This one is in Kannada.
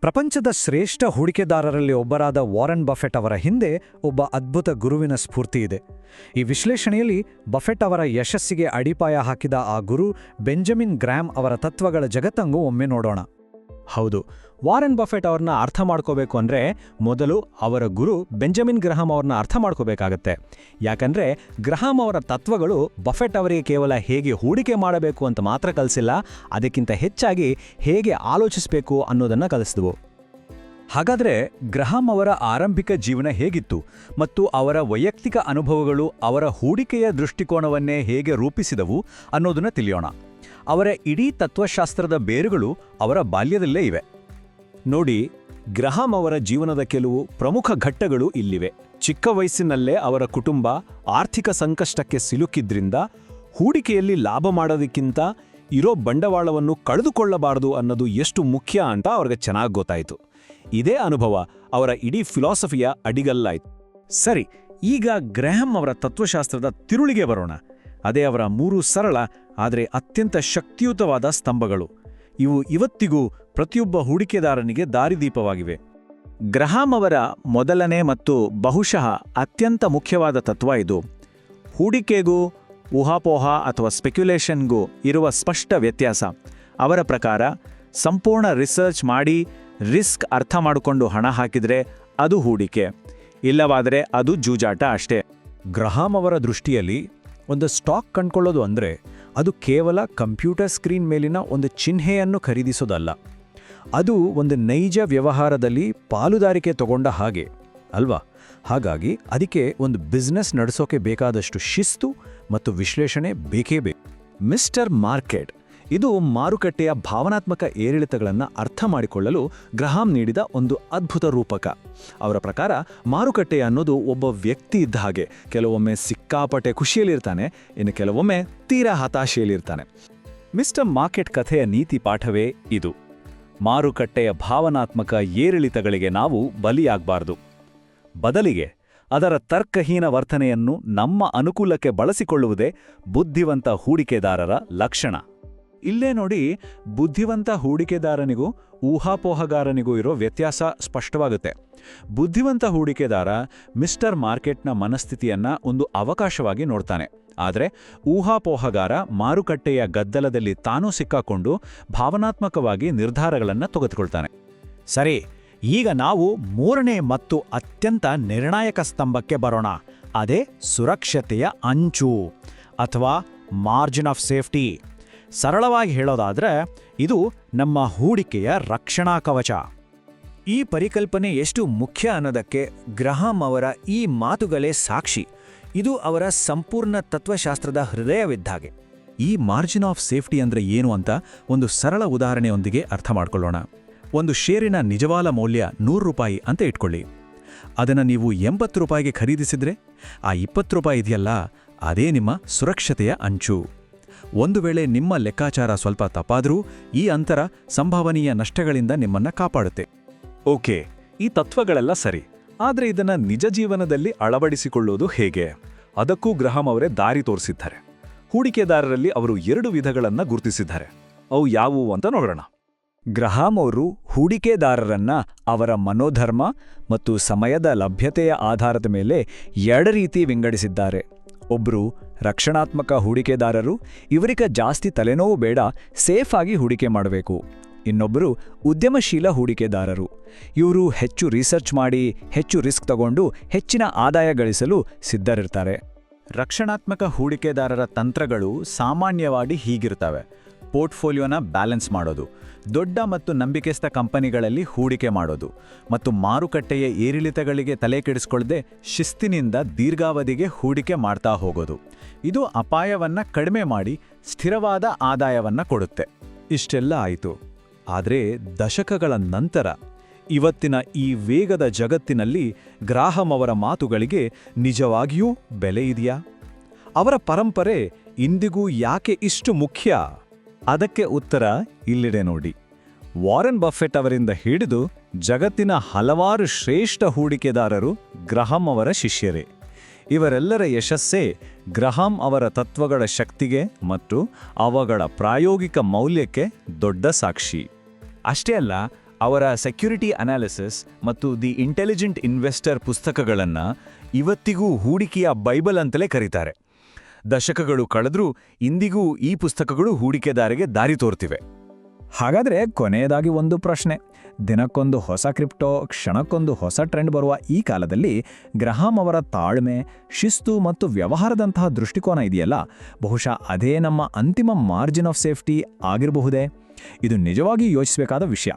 ಪ್ರಪಂಚದ ಶ್ರೇಷ್ಠ ಹೂಡಿಕೆದಾರರಲ್ಲಿ ಒಬ್ಬರಾದ ವಾರನ್ ಬಫೆಟ್ ಅವರ ಹಿಂದೆ ಒಬ್ಬ ಅದ್ಭುತ ಗುರುವಿನ ಸ್ಫೂರ್ತಿ ಇದೆ. ಈ ವಿಶ್ಲೇಷಣೆಯಲ್ಲಿ ಬಫೆಟ್ ಅವರ ಯಶಸ್ಸಿಗೆ ಅಡಿಪಾಯ ಹಾಕಿದ ಆ ಗುರು ಬೆಂಜಮಿನ್ ಗ್ರಾಮ್ ಅವರ ತತ್ವಗಳ ಜಗತ್ತಂಗೂ ಒಮ್ಮೆ ನೋಡೋಣ. ಹೌದು, ವಾರನ್ ಬಫೆಟ್ ಅವ್ರನ್ನ ಅರ್ಥ ಮಾಡ್ಕೋಬೇಕು ಅಂದರೆ ಮೊದಲು ಅವರ ಗುರು ಬೆಂಜಮಿನ್ ಗ್ರಹಾಂ ಅವ್ರನ್ನ ಅರ್ಥ ಮಾಡ್ಕೋಬೇಕಾಗತ್ತೆ. ಯಾಕಂದರೆ ಗ್ರಹಾಂ ಅವರ ತತ್ವಗಳು ಬಫೆಟ್ ಅವರಿಗೆ ಕೇವಲ ಹೇಗೆ ಹೂಡಿಕೆ ಮಾಡಬೇಕು ಅಂತ ಮಾತ್ರ ಕಲಿಸಿಲ್ಲ, ಅದಕ್ಕಿಂತ ಹೆಚ್ಚಾಗಿ ಹೇಗೆ ಆಲೋಚಿಸಬೇಕು ಅನ್ನೋದನ್ನು ಕಲಿಸಿದವು. ಹಾಗಾದರೆ ಗ್ರಹಾಂ ಅವರ ಆರಂಭಿಕ ಜೀವನ ಹೇಗಿತ್ತು ಮತ್ತು ಅವರ ವೈಯಕ್ತಿಕ ಅನುಭವಗಳು ಅವರ ಹೂಡಿಕೆಯ ದೃಷ್ಟಿಕೋನವನ್ನೇ ಹೇಗೆ ರೂಪಿಸಿದವು ಅನ್ನೋದನ್ನು ತಿಳಿಯೋಣ. ಅವರ ಇಡೀ ತತ್ವಶಾಸ್ತ್ರದ ಬೇರುಗಳು ಅವರ ಬಾಲ್ಯದಲ್ಲೇ ಇವೆ. ನೋಡಿ, ಗ್ರಹಾಂ ಅವರ ಜೀವನದ ಕೆಲವು ಪ್ರಮುಖ ಘಟ್ಟಗಳು ಇಲ್ಲಿವೆ. ಚಿಕ್ಕ ವಯಸ್ಸಿನಲ್ಲೇ ಅವರ ಕುಟುಂಬ ಆರ್ಥಿಕ ಸಂಕಷ್ಟಕ್ಕೆ ಸಿಲುಕಿದ್ರಿಂದ ಹೂಡಿಕೆಯಲ್ಲಿ ಲಾಭ ಮಾಡೋದಕ್ಕಿಂತ ಇರೋ ಬಂಡವಾಳವನ್ನು ಕಳೆದುಕೊಳ್ಳಬಾರದು ಅನ್ನೋದು ಎಷ್ಟು ಮುಖ್ಯ ಅಂತ ಅವ್ರಿಗೆ ಚೆನ್ನಾಗಿ ಗೊತ್ತಾಯಿತು. ಇದೇ ಅನುಭವ ಅವರ ಇಡೀ ಫಿಲಾಸಫಿಯ ಅಡಿಗಲ್ಲಾಯಿತು. ಸರಿ, ಈಗ ಗ್ರಹಾಂ ಅವರ ತತ್ವಶಾಸ್ತ್ರದ ತಿರುಳಿಗೆ ಬರೋಣ. ಅದೇ ಅವರ 3 ಸರಳ ಆದರೆ ಅತ್ಯಂತ ಶಕ್ತಿಯುತವಾದ ಸ್ತಂಭಗಳು. ಇವು ಇವತ್ತಿಗೂ ಪ್ರತಿಯೊಬ್ಬ ಹೂಡಿಕೆದಾರನಿಗೆ ದಾರಿದೀಪವಾಗಿವೆ. ಗ್ರಹಾಂ ಅವರ ಮೊದಲನೇ ಮತ್ತು ಬಹುಶಃ ಅತ್ಯಂತ ಮುಖ್ಯವಾದ ತತ್ವ ಇದು. ಹೂಡಿಕೆಗೂ ಊಹಾಪೋಹ ಅಥವಾ ಸ್ಪೆಕ್ಯುಲೇಷನ್ಗೂ ಇರುವ ಸ್ಪಷ್ಟ ವ್ಯತ್ಯಾಸ. ಅವರ ಪ್ರಕಾರ ಸಂಪೂರ್ಣ ರಿಸರ್ಚ್ ಮಾಡಿ ರಿಸ್ಕ್ ಅರ್ಥ ಮಾಡಿಕೊಂಡು ಹಣ ಹಾಕಿದರೆ ಅದು ಹೂಡಿಕೆ, ಇಲ್ಲವಾದರೆ ಅದು ಜೂಜಾಟ ಅಷ್ಟೇ. ಗ್ರಹಾಂ ಅವರ ದೃಷ್ಟಿಯಲ್ಲಿ ಒಂದು ಸ್ಟಾಕ್ ಕೊಂಡ್ಕೊಳ್ಳೋದು ಅಂದರೆ ಅದು ಕೇವಲ ಕಂಪ್ಯೂಟರ್ ಸ್ಕ್ರೀನ್ ಮೇಲಿನ ಒಂದು ಚಿಹ್ನೆಯನ್ನು ಖರೀದಿಸೋದಲ್ಲ. ಅದು ಒಂದು ನೈಜ ವ್ಯವಹಾರದಲ್ಲಿ ಪಾಲುದಾರಿಕೆ ತಗೊಂಡ ಹಾಗೆ ಅಲ್ವಾ? ಹಾಗಾಗಿ ಅದಕ್ಕೆ ಒಂದು ಬಿಸ್ನೆಸ್ ನಡೆಸೋಕೆ ಬೇಕಾದಷ್ಟು ಶಿಸ್ತು ಮತ್ತು ವಿಶ್ಲೇಷಣೆ ಬೇಕೇ ಬೇಕು. ಮಿಸ್ಟರ್ ಮಾರ್ಕೆಟ್ ಇದು ಮಾರುಕಟ್ಟೆಯ ಭಾವನಾತ್ಮಕ ಏರಿಳಿತಗಳನ್ನು ಅರ್ಥ ಮಾಡಿಕೊಳ್ಳಲು ಗ್ರಹಾಂ ನೀಡಿದ ಒಂದು ಅದ್ಭುತ ರೂಪಕ. ಅವರ ಪ್ರಕಾರ ಮಾರುಕಟ್ಟೆ ಅನ್ನೋದು ಒಬ್ಬ ವ್ಯಕ್ತಿ ಇದ್ದ ಹಾಗೆ. ಕೆಲವೊಮ್ಮೆ ಸಿಕ್ಕಾಪಟ್ಟೆ ಖುಷಿಯಲ್ಲಿರ್ತಾನೆ, ಇನ್ನು ಕೆಲವೊಮ್ಮೆ ತೀರಾ ಹತಾಶೆಯಲ್ಲಿರ್ತಾನೆ. ಮಿಸ್ಟರ್ ಮಾರ್ಕೆಟ್ ಕಥೆಯ ನೀತಿ ಪಾಠವೇ ಇದು. ಮಾರುಕಟ್ಟೆಯ ಭಾವನಾತ್ಮಕ ಏರಿಳಿತಗಳಿಗೆ ನಾವು ಬಲಿಯಾಗಬಾರ್ದು. ಬದಲಿಗೆ ಅದರ ತರ್ಕಹೀನ ವರ್ತನೆಯನ್ನು ನಮ್ಮ ಅನುಕೂಲಕ್ಕೆ ಬಳಸಿಕೊಳ್ಳುವುದೇ ಬುದ್ಧಿವಂತ ಹೂಡಿಕೆದಾರರ ಲಕ್ಷಣ. ಇಲ್ಲೇ ನೋಡಿ, ಬುದ್ಧಿವಂತ ಹೂಡಿಕೆದಾರನಿಗೂ ಊಹಾಪೋಹಗಾರನಿಗೂ ಇರೋ ವ್ಯತ್ಯಾಸ ಸ್ಪಷ್ಟವಾಗುತ್ತೆ. ಬುದ್ಧಿವಂತ ಹೂಡಿಕೆದಾರ ಮಿಸ್ಟರ್ ಮಾರ್ಕೆಟ್ನ ಮನಸ್ಥಿತಿಯನ್ನ ಒಂದು ಅವಕಾಶವಾಗಿ ನೋಡ್ತಾನೆ. ಆದರೆ ಊಹಾಪೋಹಗಾರ ಮಾರುಕಟ್ಟೆಯ ಗದ್ದಲದಲ್ಲಿ ತಾನೂ ಸಿಕ್ಕಾಕೊಂಡು ಭಾವನಾತ್ಮಕವಾಗಿ ನಿರ್ಧಾರಗಳನ್ನು ತೆಗೆದುಕೊಳ್ತಾನೆ. ಸರಿ, ಈಗ ನಾವು 3ನೇ ಮತ್ತು ಅತ್ಯಂತ ನಿರ್ಣಾಯಕ ಸ್ತಂಭಕ್ಕೆ ಬರೋಣ. ಅದೇ ಸುರಕ್ಷತೆಯ ಅಂಚು ಅಥವಾ ಮಾರ್ಜಿನ್ ಆಫ್ ಸೇಫ್ಟಿ. ಸರಳವಾಗಿ ಹೇಳೋದಾದ್ರೆ ಇದು ನಮ್ಮ ಹೂಡಿಕೆಯ ರಕ್ಷಣಾ ಕವಚ. ಈ ಪರಿಕಲ್ಪನೆ ಎಷ್ಟು ಮುಖ್ಯ ಅನ್ನೋದಕ್ಕೆ ಗ್ರಹಾಂ ಅವರ ಈ ಮಾತುಗಳೇ ಸಾಕ್ಷಿ. ಇದು ಅವರ ಸಂಪೂರ್ಣ ತತ್ವಶಾಸ್ತ್ರದ ಹೃದಯವಿದ್ದಾಗೆ. ಈ ಮಾರ್ಜಿನ್ ಆಫ್ ಸೇಫ್ಟಿ ಅಂದ್ರೆ ಏನು ಅಂತ ಒಂದು ಸರಳ ಉದಾಹರಣೆಯೊಂದಿಗೆ ಅರ್ಥ ಮಾಡ್ಕೊಳ್ಳೋಣ. ಒಂದು ಷೇರಿನ ನಿಜವಾದ ಮೌಲ್ಯ 100 ರೂಪಾಯಿ ಅಂತ ಇಟ್ಕೊಳ್ಳಿ. ಅದನ್ನು ನೀವು 80 ರೂಪಾಯಿಗೆ ಖರೀದಿಸಿದ್ರೆ ಆ 20 ರೂಪಾಯಿ ಇದೆಯಲ್ಲ, ಅದೇ ನಿಮ್ಮ ಸುರಕ್ಷತೆಯ ಅಂಚು. ಒಂದು ವೇಳೆ ನಿಮ್ಮ ಲೆಕ್ಕಾಚಾರ ಸ್ವಲ್ಪ ತಪ್ಪಾದರೂ ಈ ಅಂತರ ಸಂಭವನೀಯ ನಷ್ಟಗಳಿಂದ ನಿಮ್ಮನ್ನ ಕಾಪಾಡುತ್ತೆ. ಓಕೆ, ಈ ತತ್ವಗಳೆಲ್ಲ ಸರಿ, ಆದರೆ ಇದನ್ನ ನಿಜ ಜೀವನದಲ್ಲಿ ಅಳವಡಿಸಿಕೊಳ್ಳೋದು ಹೇಗೆ? ಅದಕ್ಕೂ ಗ್ರಹಾಂ ಅವರೇ ದಾರಿ ತೋರಿಸಿದ್ದಾರೆ. ಹೂಡಿಕೆದಾರರಲ್ಲಿ ಅವರು 2 ವಿಧಗಳನ್ನು ಗುರುತಿಸಿದ್ದಾರೆ. ಅವು ಯಾವುವು ಅಂತ ನೋಡೋಣ. ಗ್ರಹಾಂ ಅವರು ಹೂಡಿಕೆದಾರರನ್ನ ಅವರ ಮನೋಧರ್ಮ ಮತ್ತು ಸಮಯದ ಲಭ್ಯತೆಯ ಆಧಾರದ ಮೇಲೆ 2 ರೀತಿ ವಿಂಗಡಿಸಿದ್ದಾರೆ. ಒಬ್ಬರು ರಕ್ಷಣಾತ್ಮಕ ಹೂಡಿಕೆದಾರರು, ಇವರಿಗೆ ಜಾಸ್ತಿ ತಲೆನೋವು ಬೇಡ, ಸೇಫ್ ಆಗಿ ಹೂಡಿಕೆ ಮಾಡಬೇಕು. ಇನ್ನೊಬ್ಬರು ಉದ್ಯಮಶೀಲ ಹೂಡಿಕೆದಾರರು. ಇವರು ಹೆಚ್ಚು ರಿಸರ್ಚ್ ಮಾಡಿ ಹೆಚ್ಚು ರಿಸ್ಕ್ ತಗೊಂಡು ಹೆಚ್ಚಿನ ಆದಾಯ ಗಳಿಸಲು ಸಿದ್ಧರಿರ್ತಾರೆ. ರಕ್ಷಣಾತ್ಮಕ ಹೂಡಿಕೆದಾರರ ತಂತ್ರಗಳು ಸಾಮಾನ್ಯವಾಗಿ ಹೀಗಿರ್ತವೆ. ಪೋರ್ಟ್ಫೋಲಿಯೋನ ಬ್ಯಾಲೆನ್ಸ್ ಮಾಡೋದು, ದೊಡ್ಡ ಮತ್ತು ನಂಬಿಕೆಸ್ಥ ಕಂಪನಿಗಳಲ್ಲಿ ಹೂಡಿಕೆ ಮಾಡೋದು, ಮತ್ತು ಮಾರುಕಟ್ಟೆಯ ಏರಿಳಿತಗಳಿಗೆ ತಲೆ ಕೆಡಿಸ್ಕೊಳ್ಳದೆ ಶಿಸ್ತಿನಿಂದ ದೀರ್ಘಾವಧಿಗೆ ಹೂಡಿಕೆ ಮಾಡ್ತಾ ಹೋಗೋದು. ಇದು ಅಪಾಯವನ್ನು ಕಡಿಮೆ ಮಾಡಿ ಸ್ಥಿರವಾದ ಆದಾಯವನ್ನು ಕೊಡುತ್ತೆ. ಇಷ್ಟೆಲ್ಲ ಆಯಿತು. ಆದರೆ ದಶಕಗಳ ನಂತರ ಇವತ್ತಿನ ಈ ವೇಗದ ಜಗತ್ತಿನಲ್ಲಿ ಗ್ರಹಾಂ ಅವರ ಮಾತುಗಳಿಗೆ ನಿಜವಾಗಿಯೂ ಬೆಲೆ ಇದೆಯಾ? ಅವರ ಪರಂಪರೆ ಇಂದಿಗೂ ಯಾಕೆ ಇಷ್ಟು ಮುಖ್ಯ? ಅದಕ್ಕೆ ಉತ್ತರ ಇಲ್ಲಿದೆ ನೋಡಿ. ವಾರನ್ ಬಫೆಟ್ ಅವರಿಂದ ಹಿಡಿದು ಜಗತ್ತಿನ ಹಲವಾರು ಶ್ರೇಷ್ಠ ಹೂಡಿಕೆದಾರರು ಗ್ರಹಾಂ ಅವರ ಶಿಷ್ಯರೇ. ಇವರೆಲ್ಲರ ಯಶಸ್ಸೇ ಗ್ರಹಾಂ ಅವರ ತತ್ವಗಳ ಶಕ್ತಿಗೆ ಮತ್ತು ಅವುಗಳ ಪ್ರಾಯೋಗಿಕ ಮೌಲ್ಯಕ್ಕೆ ದೊಡ್ಡ ಸಾಕ್ಷಿ. ಅಷ್ಟೇ ಅಲ್ಲ, ಅವರ ಸೆಕ್ಯುರಿಟಿ ಅನಾಲಿಸಿಸ್ ಮತ್ತು ದಿ ಇಂಟೆಲಿಜೆಂಟ್ ಇನ್ವೆಸ್ಟರ್ ಪುಸ್ತಕಗಳನ್ನು ಇವತ್ತಿಗೂ ಹೂಡಿಕೆಯ ಬೈಬಲ್ ಅಂತಲೇ ಕರೀತಾರೆ. ದಶಕಗಳು ಕಳೆದ್ರೂ ಇಂದಿಗೂ ಈ ಪುಸ್ತಕಗಳು ಹೂಡಿಕೆದಾರರಿಗೆ ದಾರಿ ತೋರ್ತಿವೆ. ಹಾಗಾದರೆ ಕೊನೆಯದಾಗಿ ಒಂದು ಪ್ರಶ್ನೆ. ದಿನಕ್ಕೊಂದು ಹೊಸ ಕ್ರಿಪ್ಟೋ, ಕ್ಷಣಕ್ಕೊಂದು ಹೊಸ ಟ್ರೆಂಡ್ ಬರುವ ಈ ಕಾಲದಲ್ಲಿ ಗ್ರಹಾಂ ಅವರ ತಾಳ್ಮೆ, ಶಿಸ್ತು ಮತ್ತು ವ್ಯವಹಾರದಂತಹ ದೃಷ್ಟಿಕೋನ ಇದೆಯಲ್ಲ, ಬಹುಶಃ ಅದೇ ನಮ್ಮ ಅಂತಿಮ ಮಾರ್ಜಿನ್ ಆಫ್ ಸೇಫ್ಟಿ ಆಗಿರಬಹುದೇ? ಇದು ನಿಜವಾಗಿಯೂ ಯೋಚಿಸಬೇಕಾದ ವಿಷಯ.